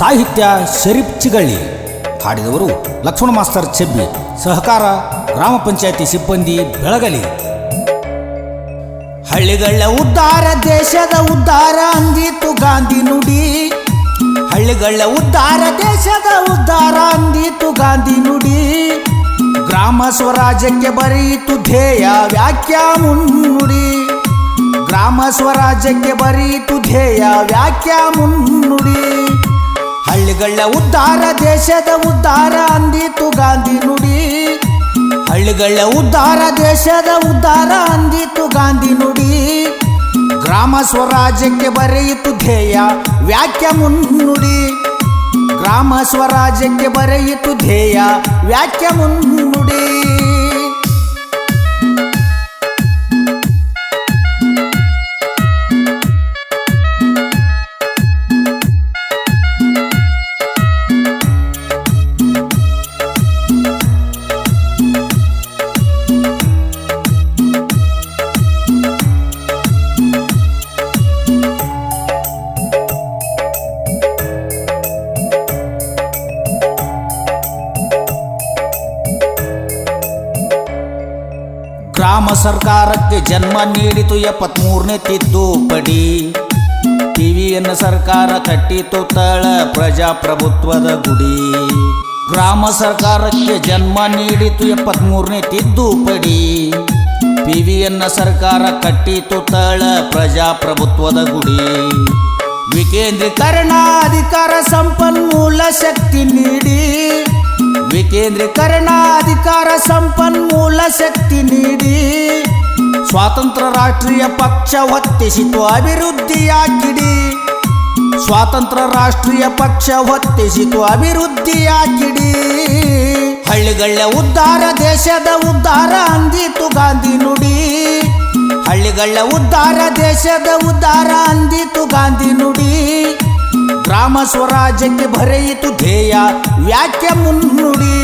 ಸಾಹಿತ್ಯ ಶರೀಫ್ ಚಿಗಳ್ಳಿ. ಹಾಡಿದವರು ಲಕ್ಷ್ಮಣ ಮಾಸ್ತರ್ ಚೆಬ್ಬಿ. ಸಹಕಾರ ಗ್ರಾಮ ಪಂಚಾಯತಿ ಸಿಬ್ಬಂದಿ ಬೆಳಗಲಿ. ಹಳ್ಳಿಗಳ ಉದ್ಧಾರ ದೇಶದ ಉದ್ಧಾರ ಅಂದಿತು ಗಾಂಧಿ ನುಡಿ. ಹಳ್ಳಿಗಳ ಉದ್ಧಾರ ದೇಶದ ಉದ್ಧಾರ ಅಂದಿತು ಗಾಂಧಿ ನುಡಿ. ಗ್ರಾಮ ಸ್ವರಾಜ್ಯಕ್ಕೆ ಬರೆಯಿತು ಧ್ಯೇಯ ವ್ಯಾಖ್ಯ ಮುನ್ನುಡಿ. ಗ್ರಾಮ ಸ್ವರಾಜ್ಯಕ್ಕೆ ಬರೆಯಿತು ಧ್ಯೇಯ ವ್ಯಾಖ್ಯ ಮುನ್ನುಡಿ. ಹಳ್ಳಿಗಳ ಉದ್ಧಾರ ದೇಶದ ಉದ್ಧಾರ ಅಂದಿತು ಗಾಂಧಿ ನುಡಿ. ಹಳ್ಳಿಗಳ ಉದ್ಧಾರ ದೇಶದ ಉದ್ಧಾರ ಅಂದಿತು ಗಾಂಧಿ ನುಡಿ. ಗ್ರಾಮ ಸ್ವರಾಜ್ಯಕ್ಕೆ ಬರೆಯಿತು ಧ್ಯೇಯ ವ್ಯಾಖ್ಯ ಮುನ್ನುಡಿ. ಗ್ರಾಮ ಸ್ವರಾಜ್ಯಕ್ಕೆ ಬರೆಯಿತು ಧ್ಯೇಯ ವ್ಯಾಖ್ಯ ಮುನ್ನುಡಿ. ಗ್ರಾಮ ಸರ್ಕಾರಕ್ಕೆ ಜನ್ಮ ನೀಡಿತು 73ನೇ ತಿದ್ದುಪಡಿ. ಟಿವಿಯನ್ನು ಸರ್ಕಾರ ಕಟ್ಟಿತು ತಳ ಪ್ರಜಾಪ್ರಭುತ್ವದ ಗುಡಿ. ಗ್ರಾಮ ಸರ್ಕಾರಕ್ಕೆ ಜನ್ಮ ನೀಡಿತು 73ನೇ ತಿದ್ದುಪಡಿ. ಟಿವಿಯನ್ನು ಸರ್ಕಾರ ಕಟ್ಟಿತು ತಳ ಪ್ರಜಾಪ್ರಭುತ್ವದ ಗುಡಿ. ವಿಕೇಂದ್ರೀಕರಣ ಅಧಿಕಾರ ಸಂಪನ್ಮೂಲ ಶಕ್ತಿ ನೀಡಿ. ವಿಕೇಂದ್ರೀಕರಣ ಅಧಿಕಾರ ಸಂಪನ್ಮೂಲ ಶಕ್ತಿ ನೀಡಿ. ಸ್ವಾತಂತ್ರ್ಯ ರಾಷ್ಟ್ರೀಯ ಪಕ್ಷ ಹೊತ್ತಿಸಿತು ಅಭಿವೃದ್ಧಿಯ ಕಿಡಿ. ಸ್ವಾತಂತ್ರ್ಯ ರಾಷ್ಟ್ರೀಯ ಪಕ್ಷ ಹೊತ್ತಿಸಿತು ಅಭಿವೃದ್ಧಿಯ ಕಿಡಿ. ಹಳ್ಳಿಗಳ ಉದ್ಧಾರ ದೇಶದ ಉದ್ಧಾರ ಅಂದಿತು ಗಾಂಧಿ ನುಡಿ. ಹಳ್ಳಿಗಳ ಉದ್ಧಾರ ದೇಶದ ಉದ್ಧಾರ ಅಂದಿತು ಗಾಂಧಿ ನುಡಿ. ಗ್ರಾಮ ಸ್ವರಾಜ್ಯಕ್ಕೆ ಬರೆಯಿತು ಧ್ಯೇಯ ವ್ಯಾಖ್ಯ ಮುನ್ನುಡಿ.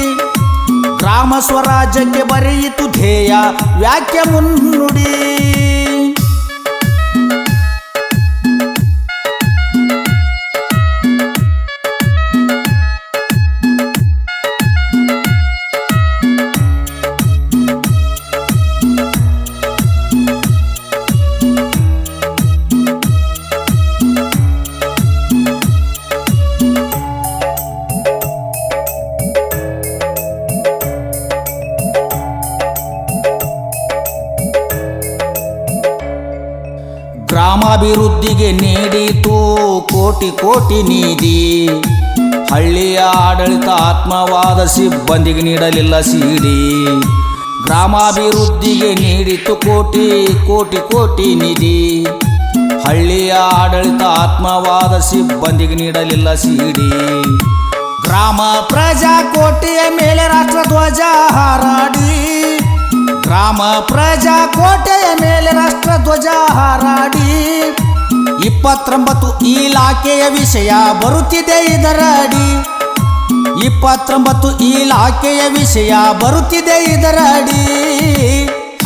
ಗ್ರಾಮ ಸ್ವರಾಜ್ಯಕ್ಕೆ ಬರೆಯಿತು ಧ್ಯೇಯ ವ್ಯಾಖ್ಯ ಮುನ್ನುಡಿ. ಗ್ರಾಮಾಭಿವೃದ್ಧಿಗೆ ನೀಡಿತು ಕೋಟಿ ಕೋಟಿ ನಿಧಿ. ಹಳ್ಳಿಯ ಆಡಳಿತ ಆತ್ಮವಾದ ಸಿಬ್ಬಂದಿಗೆ ನೀಡಲಿಲ್ಲ ಸಿಡಿ. ಗ್ರಾಮಾಭಿವೃದ್ಧಿಗೆ ನೀಡಿತು ಕೋಟಿ ಕೋಟಿ ಕೋಟಿ ನಿಧಿ. ಹಳ್ಳಿಯ ಆಡಳಿತ ಆತ್ಮವಾದ ಸಿಬ್ಬಂದಿಗೆ ನೀಡಲಿಲ್ಲ ಸಿಡಿ. ಗ್ರಾಮ ಪ್ರಜಾಕೋಟೆಯ ಮೇಲೆ ರಾಷ್ಟ್ರಧ್ವಜ ಹಾರಾಡಿ. ಗ್ರಾಮ ಪ್ರಜಾಕೋಟೆಯ ಮೇಲೆ ರಾಷ್ಟ್ರಧ್ವಜ ಹಾರಾಡಿ. 29 ಇಲಾಖೆಯ ವಿಷಯ ಬರುತ್ತಿದೆ ಇದರ ಅಡಿ. 29 ಇಲಾಖೆಯ ವಿಷಯ ಬರುತ್ತಿದೆ ಇದರ ಅಡಿ.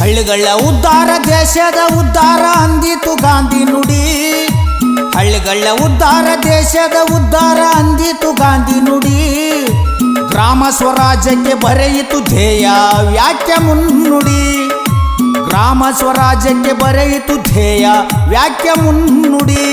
ಹಳ್ಳಿಗಳ ಉದ್ಧಾರ ದೇಶದ ಉದ್ಧಾರ ಅಂದಿತು ಗಾಂಧಿ ನುಡಿ. ಹಳ್ಳಿಗಳ ಉದ್ಧಾರ ದೇಶದ ಉದ್ಧಾರ ಅಂದಿತು ಗಾಂಧಿ ನುಡಿ. ಗ್ರಾಮ ಸ್ವರಾಜ್ಯಕ್ಕೆ ಬರೆಯಿತು ಧ್ಯೇಯ ವ್ಯಾಖ್ಯ ಮುನ್ನುಡಿ. ಗ್ರಾಮ ಸ್ವರಾಜ್ಯಕ್ಕೆ ಬರೆಯಿತು ಧ್ಯೇಯ ವ್ಯಾಖ್ಯ ಮುನ್ನುಡಿ.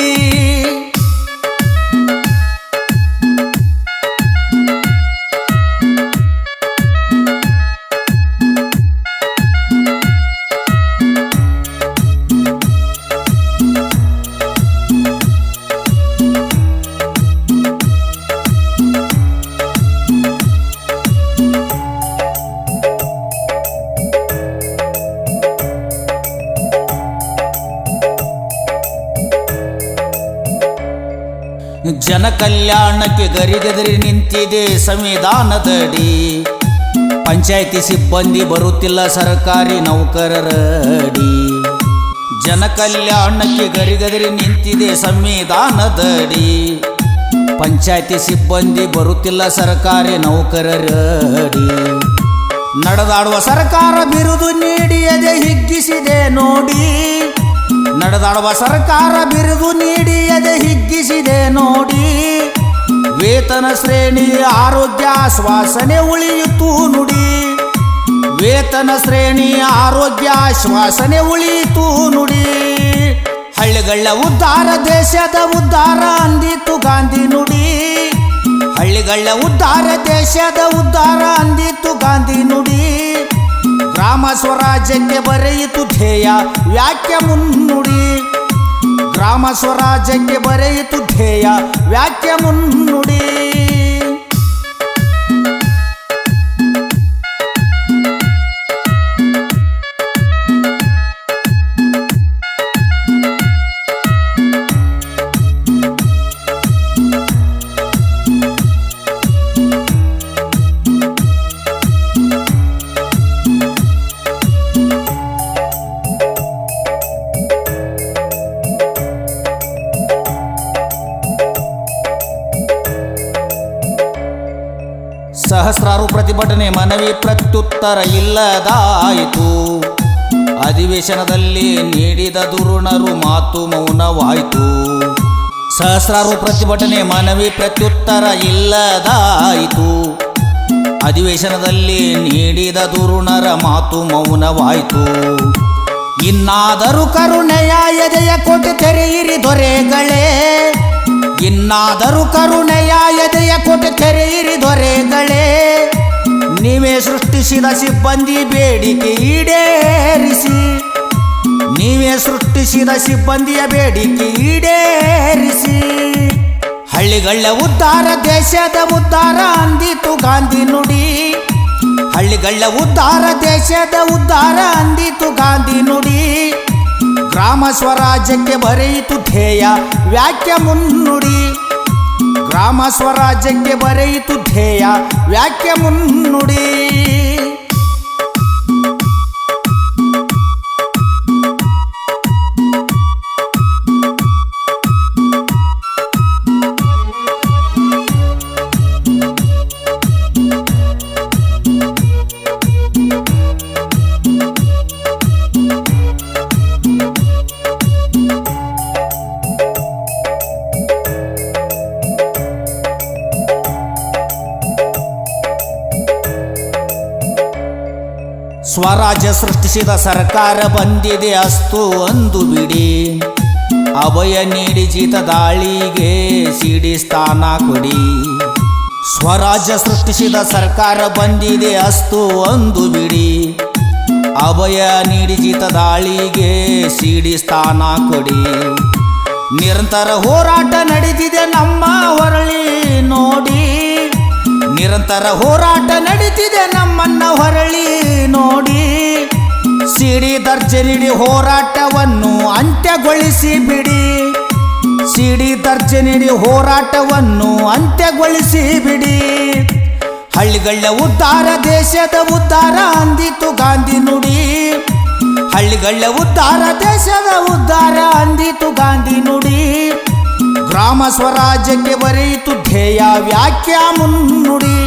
ಜನ ಕಲ್ಯಾಣಕ್ಕೆ ಗರಿಗೆದರಿ ನಿಂತಿದೆ ಸಂವಿಧಾನದಡಿ. ಪಂಚಾಯಿತಿ ಸಿಬ್ಬಂದಿ ಬರುತ್ತಿಲ್ಲ ಸರ್ಕಾರಿ ನೌಕರರಡಿ. ಜನ ಕಲ್ಯಾಣಕ್ಕೆ ಗರಿಗೆದರಿ ನಿಂತಿದೆ ಸಂವಿಧಾನದಡಿ. ಪಂಚಾಯಿತಿ ಸಿಬ್ಬಂದಿ ಬರುತ್ತಿಲ್ಲ ಸರ್ಕಾರಿ ನೌಕರರಡಿ. ನಡೆದಾಡುವ ಸರ್ಕಾರ ಬಿರುದು ನೀಡಿ ಎದೆ ಹಿಗ್ಗಿಸಿದೆ ನೋಡಿ. ನಡೆದಾಡುವ ಸರ್ಕಾರ ಬಿರುದು ನೀಡಿ ಎದೆ ಹಿಗ್ಗಿಸಿದೆ ನೋಡಿ. ವೇತನ ಶ್ರೇಣಿ ಆರೋಗ್ಯ ಶ್ವಾಸನೆ ಉಳಿಯಿತು ನುಡಿ. ವೇತನ ಶ್ರೇಣಿ ಆರೋಗ್ಯ ಶ್ವಾಸನೆ ಉಳಿಯಿತು ನುಡಿ. ಹಳ್ಳಿಗಳ ಉದ್ಧಾರ ದೇಶದ ಉದ್ಧಾರ ಅಂದಿತು ಗಾಂಧಿ ನುಡಿ. ಹಳ್ಳಿಗಳ ಉದ್ಧಾರ ದೇಶದ ಉದ್ಧಾರ ಅಂದಿತು ಗಾಂಧಿ ನುಡಿ. ಗ್ರಾಮ ಸ್ವರಾಜ್ಯಕ್ಕೆ ಬರೆಯಿತು ಧ್ಯೇಯ ವ್ಯಾಖ್ಯ ಮುನ್ನುಡಿ. ಗ್ರಾಮ ಸ್ವರಾಜ್ಯಕ್ಕೆ ಬರೆಯಿತು ಧ್ಯೇಯ ವ್ಯಾಖ್ಯ ಮುನ್ನುಡಿ. ಸಹಸ್ರಾರು ಪ್ರತಿಭಟನೆ ಮನವಿ ಪ್ರತ್ಯುತ್ತರ ಇಲ್ಲದಾಯಿತು. ಅಧಿವೇಶನದಲ್ಲಿ ನೀಡಿದ ದುರುಣರು ಮಾತು ಮೌನವಾಯಿತು. ಸಹಸ್ರಾರು ಪ್ರತಿಭಟನೆ ಮನವಿ ಪ್ರತ್ಯುತ್ತರ ಇಲ್ಲದಾಯಿತು. ಅಧಿವೇಶನದಲ್ಲಿ ನೀಡಿದ ದುರುಣರ ಮಾತು ಮೌನವಾಯಿತು. ಇನ್ನಾದರೂ ಕರುಣೆಯ ಎದೆಯ ಕೊಟ್ಟು ತೆರೆಯಿರಿ ದೊರೆಗಳೇ. ಇನ್ನಾದರೂ ಕರುಣೆಯ ಎದೆಯ ಕೊಟ್ಟು ತೆರೆಯಿರಿ ದೊರೆಗಳೇ. ನೀವೇ ಸೃಷ್ಟಿಸಿದ ಸಿಬ್ಬಂದಿ ಬೇಡಿಕೆ ಈಡೇರಿಸಿ. ನೀವೇ ಸೃಷ್ಟಿಸಿದ ಸಿಬ್ಬಂದಿಯ ಬೇಡಿಕೆ ಈಡೇರಿಸಿ. ಹಳ್ಳಿಗಳ ಉದ್ಧಾರ ದೇಶದ ಉದ್ಧಾರ ಅಂದಿತು ಗಾಂಧಿ ನುಡಿ. ಹಳ್ಳಿಗಳ ಉದ್ಧಾರ ದೇಶದ ಉದ್ಧಾರ ಅಂದಿತು ಗಾಂಧಿ ನುಡಿ. ಗ್ರಾಮ ಸ್ವರಾಜ್ಯಕ್ಕೆ ಬರೆಯಿತು ಧ್ಯೇಯ ವ್ಯಾಖ್ಯ ಮುನ್ನುಡಿ. ಗ್ರಾಮ ಸ್ವರಾಜ್ಯಕ್ಕೆ ಬರೆಯಿತು ಧ್ಯೇಯ ವ್ಯಾಖ್ಯ ಮುನ್ನುಡಿ. ಸ್ವರಾಜ್ಯ ಸೃಷ್ಟಿಸಿದ ಸರ್ಕಾರ ಬಂದಿದೆ ಅಸ್ತು ಅಂದು ಬಿಡಿ. ಅಭಯ ನೀಡಿ ಜೀತ ದಾಳಿಗೆ ಸಿಡಿ ಸ್ಥಾನ ಕೊಡಿ. ಸ್ವರಾಜ್ಯ ಸೃಷ್ಟಿಸಿದ ಸರ್ಕಾರ ಬಂದಿದೆ ಅಸ್ತು ಅಂದು ಬಿಡಿ. ಅಭಯ ನೀಡಿ ಜೀತ ದಾಳಿಗೆ ಸಿಡಿ ಸ್ಥಾನ ಕೊಡಿ. ನಿರಂತರ ಹೋರಾಟ ನಡೆದಿದೆ ನಮ್ಮ ಹೊರಳಿ ನೋಡಿ. ನಿರಂತರ ಹೋರಾಟ ನಡೀತಿದೆ ನಮ್ಮನ್ನ ಹೊರಳಿ ನೋಡಿ. ಸಿಡಿ ದರ್ಜೆ ನೀಡಿ ಹೋರಾಟವನ್ನು ಅಂತ್ಯಗೊಳಿಸಿ ಬಿಡಿ. ಸಿಡಿ ದರ್ಜೆ ನೀಡಿ ಹೋರಾಟವನ್ನು ಅಂತ್ಯಗೊಳಿಸಿ ಬಿಡಿ. ಹಳ್ಳಿಗಳ ಉದ್ಧಾರ ದೇಶದ ಉದ್ಧಾರ ಅಂದಿತು ಗಾಂಧಿ ನುಡಿ. ಹಳ್ಳಿಗಳ ಉದ್ಧಾರ ದೇಶದ ಉದ್ಧಾರ ಅಂದಿತು ಗಾಂಧಿ ನುಡಿ. ಗ್ರಾಮ ಸ್ವರಾಜ್ಯಕ್ಕೆ ಬರೆಯಿತು ಧ್ಯೇಯ ವ್ಯಾಖ್ಯ ಮುನ್ನುಡಿ.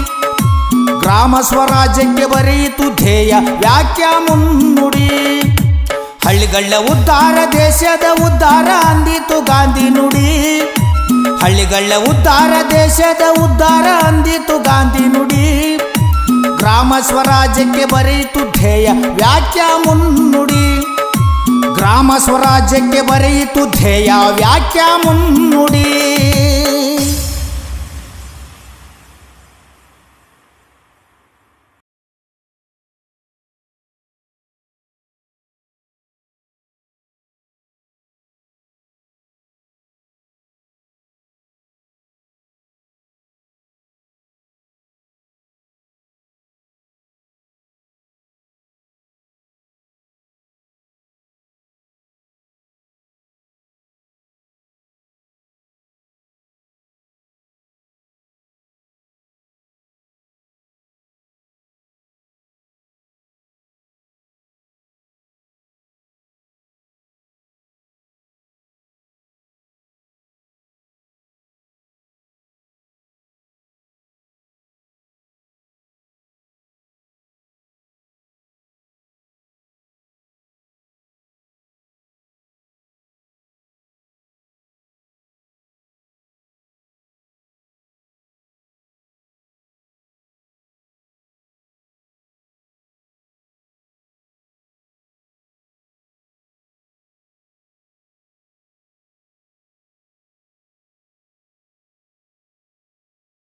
ಗ್ರಾಮ ಸ್ವರಾಜ್ಯಕ್ಕೆ ಬರೆಯಿತು ಧ್ಯೇಯ ವ್ಯಾಖ್ಯ ಮುನ್ನುಡಿ. ಹಳ್ಳಿಗಳ ಉದ್ಧಾರ ದೇಶದ ಉದ್ಧಾರ ಅಂದಿತು ಗಾಂಧಿ ನುಡಿ. ಹಳ್ಳಿಗಳ ಉದ್ಧಾರ ದೇಶದ ಉದ್ಧಾರ ಅಂದಿತು ಗಾಂಧಿ ನುಡಿ. ಗ್ರಾಮ ಸ್ವರಾಜ್ಯಕ್ಕೆ ಬರೆಯಿತು ಧ್ಯೇಯ ವ್ಯಾಖ್ಯ ಮುನ್ನುಡಿ. ಗ್ರಾಮ ಸ್ವರಾಜ್ಯಕ್ಕೆ ಬರೆಯಿತು ಧ್ಯೇಯ ವ್ಯಾಖ್ಯ ಮುನ್ನುಡಿ.